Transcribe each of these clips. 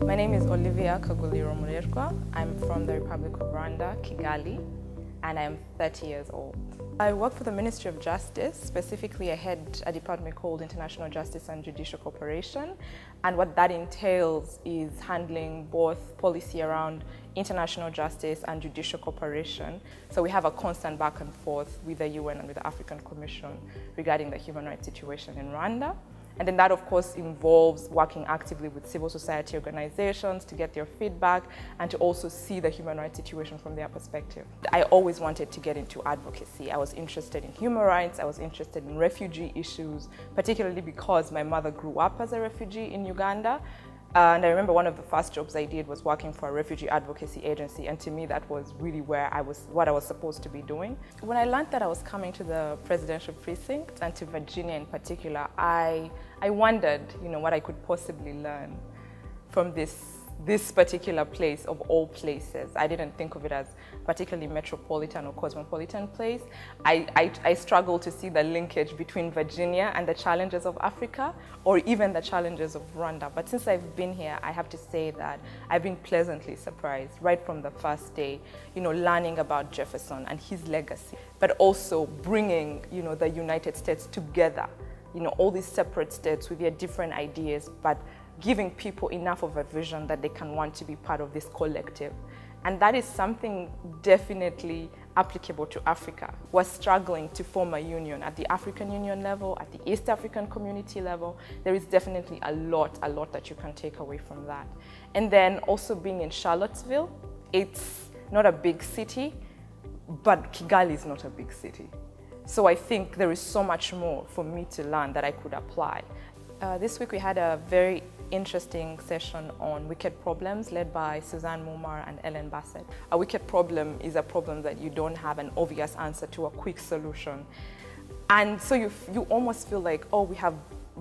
My name is Olivia Mulerwa. I'm from the Republic of Rwanda, Kigali, and I'm 30 years old. I work for the Ministry of Justice. Specifically, I head a department called International Justice and Judicial Cooperation. And what that entails is handling both policy around international justice and judicial cooperation. So we have a constant back and forth with the UN and with the African Commission regarding the human rights situation in Rwanda. And then that, of course, involves working actively with civil society organizations to get their feedback and to also see the human rights situation from their perspective. I always wanted to get into advocacy. I was interested in human rights. I was interested in refugee issues, particularly because my mother grew up as a refugee in Uganda. And I remember one of the first jobs I did was working for a refugee advocacy agency, and to me that was really what I was supposed to be doing. When I learned that I was coming to the presidential precinct, and to Virginia in particular, I wondered, what I could possibly learn from this particular place of all places. I didn't think of it as particularly metropolitan or cosmopolitan place. I struggled to see the linkage between Virginia and the challenges of Africa, or even the challenges of Rwanda. But since I've been here, I have to say that I've been pleasantly surprised right from the first day, learning about Jefferson and his legacy, but also bringing, the United States together, all these separate states with their different ideas, but giving people enough of a vision that they can want to be part of this collective. And that is something definitely applicable to Africa. We're struggling to form a union at the African Union level, at the East African Community level. There is definitely a lot that you can take away from that. And then also being in Charlottesville, it's not a big city, but Kigali is not a big city. So I think there is so much more for me to learn that I could apply. This week we had a very interesting session on wicked problems led by Suzanne Mumar and Ellen Bassett. A wicked problem is a problem that you don't have an obvious answer to, a quick solution. And so you almost feel like, oh, we have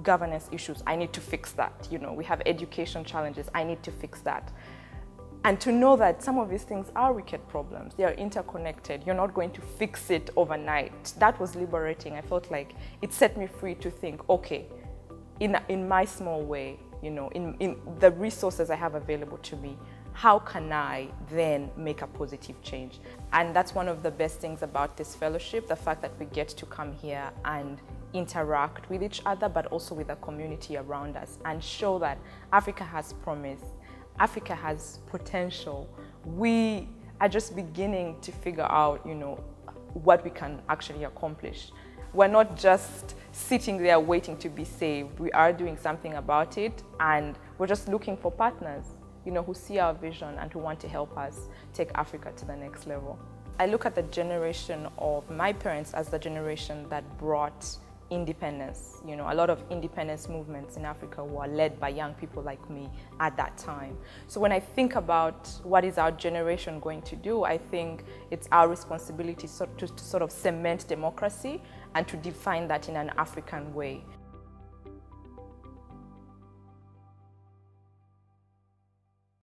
governance issues, I need to fix that. We have education challenges, I need to fix that. And to know that some of these things are wicked problems, they are interconnected, you're not going to fix it overnight. That was liberating. I felt like it set me free to think, okay, in my small way, in the resources I have available to me, how can I then make a positive change? And that's one of the best things about this fellowship, the fact that we get to come here and interact with each other, but also with the community around us, and show that Africa has promise, Africa has potential. We are just beginning to figure out, what we can actually accomplish. We're not just sitting there waiting to be saved. We are doing something about it, and we're just looking for partners, who see our vision and who want to help us take Africa to the next level. I look at the generation of my parents as the generation that brought independence. A lot of independence movements in Africa were led by young people like me at that time. So when I think about what is our generation going to do, I think it's our responsibility to sort of cement democracy and to define that in an African way.